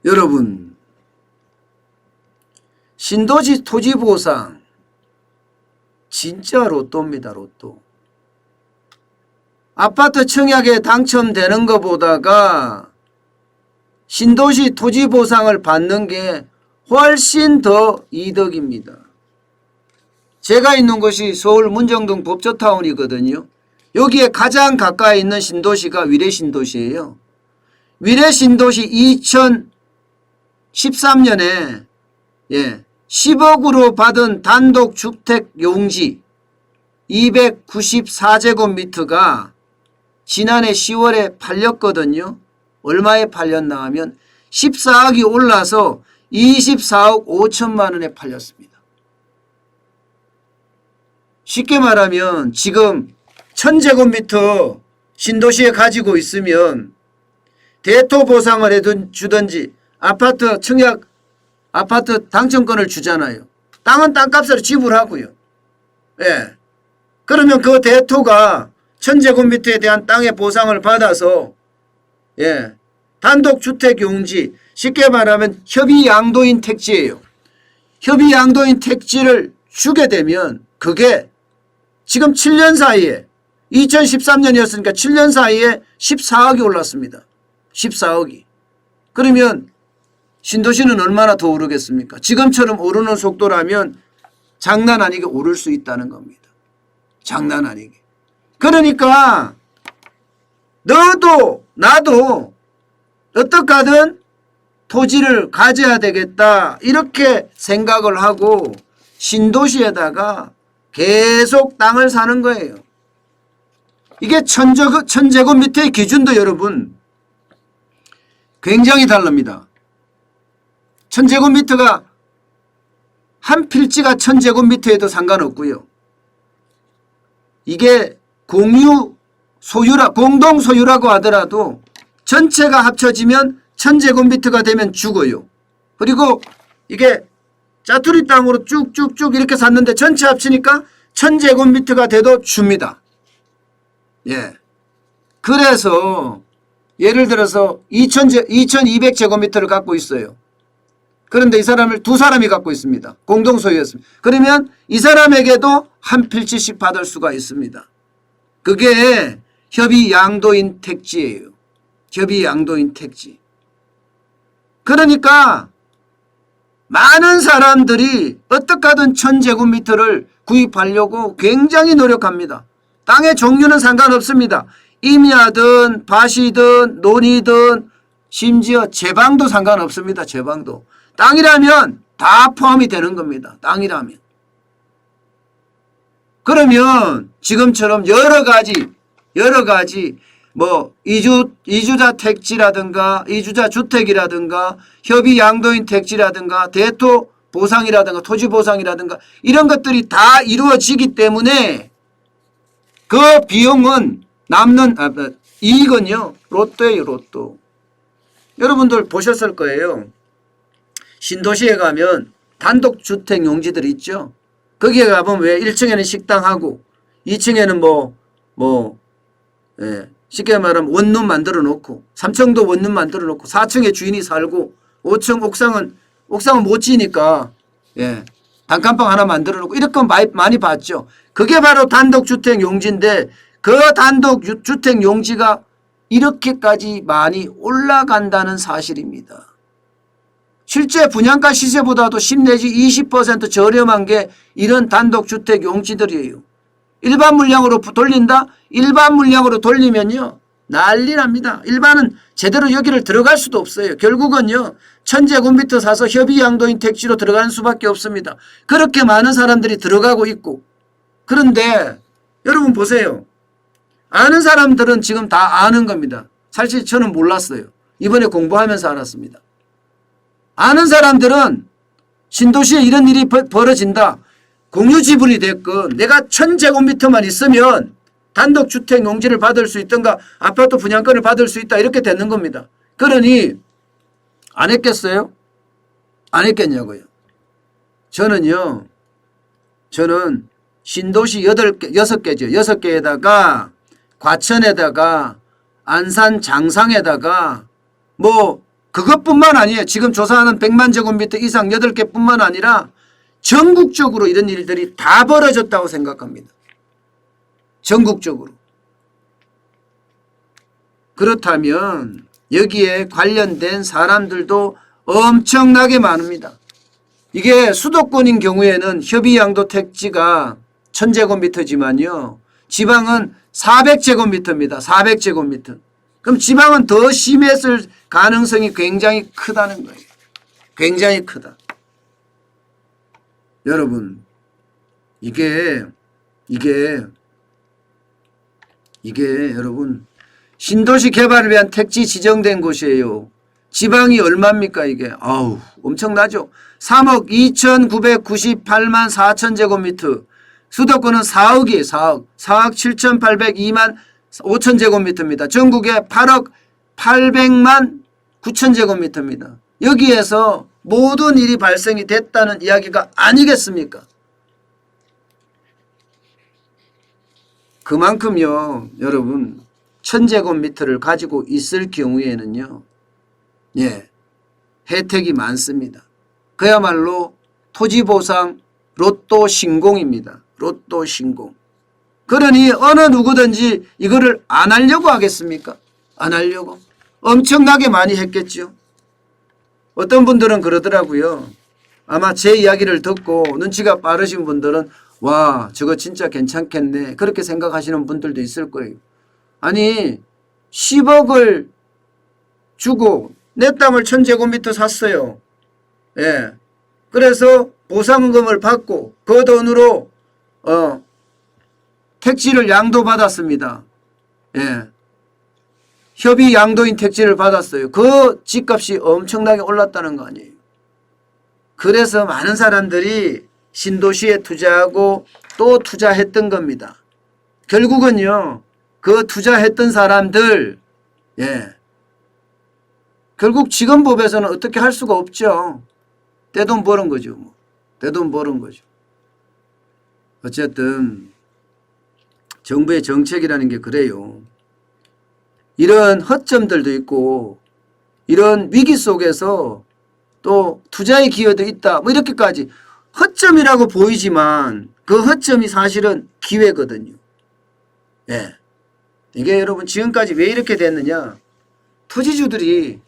여러분, 신도시 토지 보상 진짜 로또입니다. 로또. 아파트 청약에 당첨되는 것보다가 신도시 토지 보상을 받는 게 훨씬 더 이득입니다. 제가 있는 곳이 서울 문정동 법조타운이거든요. 여기에 가장 가까이 있는 신도시가 위례신도시예요. 위례신도시 2013년에 10억으로 받은 단독주택 용지 294제곱미터가 지난해 10월에 팔렸거든요. 얼마에 팔렸나 하면 14억이 올라서 24억 5천만 원에 팔렸습니다. 쉽게 말하면 지금 1000제곱미터 신도시에 가지고 있으면 대토 보상을 해주든지 아파트 청약 아파트 당첨권을 주잖아요. 땅은 땅값으로 지불하고요. 예. 그러면 그 대토가 1000제곱미터에 대한 땅의 보상을 받아서 단독주택 용지, 쉽게 말하면 협의양도인 택지예요. 협의양도인 택지를 주게 되면 그게 지금 7년 사이에 2013년이었으니까 7년 사이에 14억이 올랐습니다. 14억이. 그러면 신도시는 얼마나 더 오르겠습니까? 지금처럼 오르는 속도라면 장난 아니게 오를 수 있다는 겁니다. 장난 아니게. 그러니까 너도 나도 어떻게 하든 토지를 가져야 되겠다 이렇게 생각을 하고 신도시에다가 계속 땅을 사는 거예요. 이게 1000제곱미터의 기준도 여러분 굉장히 다릅니다. 1000제곱미터가 한 필지가 1000제곱미터에도 상관없고요. 이게 공동 소유라고 하더라도 전체가 합쳐지면 1000제곱미터가 되면 죽어요. 그리고 이게 짜투리 땅으로 쭉쭉쭉 이렇게 샀는데 전체 합치니까 1000제곱미터가 돼도 줍니다. 예. 그래서 예를 들어서 2200제곱미터를 갖고 있어요. 그런데 이 사람을 두 사람이 갖고 있습니다. 공동소유였습니다. 그러면 이 사람에게도 한 필지씩 받을 수가 있습니다. 그게 협의양도인 택지예요. 협의양도인 택지. 그러니까 많은 사람들이 어떻게 하든 1000제곱미터를 구입하려고 굉장히 노력합니다. 땅의 종류는 상관없습니다. 임야든 밭이든 논이든 심지어 제방도 상관없습니다. 제방도. 땅이라면 다 포함이 되는 겁니다. 땅이라면. 그러면 지금처럼 여러 가지 뭐 이주자 택지라든가 이주자 주택이라든가 협의 양도인 택지라든가 대토 보상이라든가 토지 보상이라든가 이런 것들이 다 이루어지기 때문에 그 비용은 남는 이익은요 로또예요. 로또. 여러분들 보셨을 거예요. 신도시에 가면 단독주택 용지들 있죠. 거기에 가보면 왜 1층에는 식당하고 2층에는 쉽게 말하면 원룸 만들어 놓고 3층도 원룸 만들어 놓고 4층에 주인이 살고 5층 옥상은 못 지니까 단칸방 하나 만들어 놓고 이렇게 많이 봤죠. 그게 바로 단독주택 용지인데 그 단독주택 용지가 이렇게까지 많이 올라간다는 사실입니다. 실제 분양가 시세보다도 10 내지 20% 저렴한 게 이런 단독주택 용지들이에요. 일반 물량으로 돌린다? 일반 물량으로 돌리면요 난리 납니다. 일반은 제대로 여기를 들어갈 수도 없어요. 결국은요 1000제곱미터 사서 협의양도인 택지로 들어가는 수밖에 없습니다. 그렇게 많은 사람들이 들어가고 있고 그런데 여러분 보세요. 아는 사람들은 지금 다 아는 겁니다. 사실 저는 몰랐어요. 이번에 공부하면서 알았습니다. 아는 사람들은 신도시에 이런 일이 벌어진다. 공유지분이 됐건 내가 1000제곱미터만 있으면 단독주택 용지를 받을 수 있던가 아파트 분양권을 받을 수 있다 이렇게 되는 겁니다. 그러니 안 했겠어요? 안 했겠냐고요. 저는 신도시 6개죠. 6개에다가 과천에다가 안산 장상에다가 그것뿐만 아니에요. 지금 조사하는 100만 제곱미터 이상 8개뿐만 아니라 전국적으로 이런 일들이 다 벌어졌다고 생각합니다. 전국적으로. 그렇다면 여기에 관련된 사람들도 엄청나게 많습니다. 이게 수도권인 경우에는 협의양도 택지가 1000제곱미터지만요. 지방은 400제곱미터입니다. 400제곱미터. 그럼 지방은 더 심했을 가능성이 굉장히 크다는 거예요. 굉장히 크다. 여러분, 이게 여러분 신도시 개발을 위한 택지 지정된 곳이에요. 지방이 얼마입니까 이게? 아우 엄청나죠. 3억 2,998만 4천 제곱미터. 수도권은 4억이에요. 4억 7,802만 5천 제곱미터입니다. 전국에 8억 800만 9천 제곱미터입니다. 여기에서 모든 일이 발생이 됐다는 이야기가 아니겠습니까? 그만큼요 여러분 1000제곱미터를 가지고 있을 경우에는요 혜택이 많습니다. 그야말로 토지보상 로또 신공입니다. 로또 신공. 그러니 어느 누구든지 이거를 안 하려고 하겠습니까? 안 하려고. 엄청나게 많이 했겠죠. 어떤 분들은 그러더라고요. 아마 제 이야기를 듣고 눈치가 빠르신 분들은 와 저거 진짜 괜찮겠네 그렇게 생각하시는 분들도 있을 거예요. 아니 10억을 주고 내 땅을 1000제곱미터 샀어요. 예. 그래서 보상금을 받고 그 돈으로 택지를 양도받았습니다. 예. 협의 양도인 택지를 받았어요. 그 집값이 엄청나게 올랐다는 거 아니에요. 그래서 많은 사람들이 신도시에 투자하고 또 투자했던 겁니다. 결국은요. 그 투자했던 사람들 결국 지금 법에서는 어떻게 할 수가 없죠. 떼돈 버는 거죠. 뭐. 떼돈 버는 거죠. 어쨌든 정부의 정책이라는 게 그래요. 이런 허점들도 있고 이런 위기 속에서 또 투자의 기회도 있다. 뭐 이렇게까지 허점이라고 보이지만 그 허점이 사실은 기회거든요. 예. 이게 여러분 지금까지 왜 이렇게 됐느냐. 토지주들이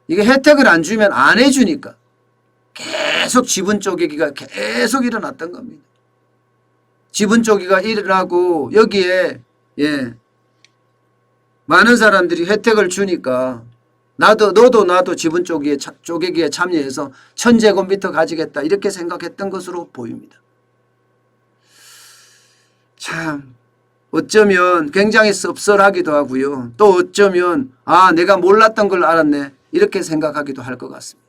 이게 혜택을 안 주면 안 해주니까 계속 지분 쪼개기가 계속 일어났던 겁니다. 지분 쪼개기가 일어나고 여기에 많은 사람들이 혜택을 주니까 너도 나도 지분 쪼개기에 참여해서 1000제곱미터 가지겠다 이렇게 생각했던 것으로 보입니다. 참 어쩌면 굉장히 씁쓸하기도 하고요. 또 어쩌면 내가 몰랐던 걸 알았네 이렇게 생각하기도 할 것 같습니다.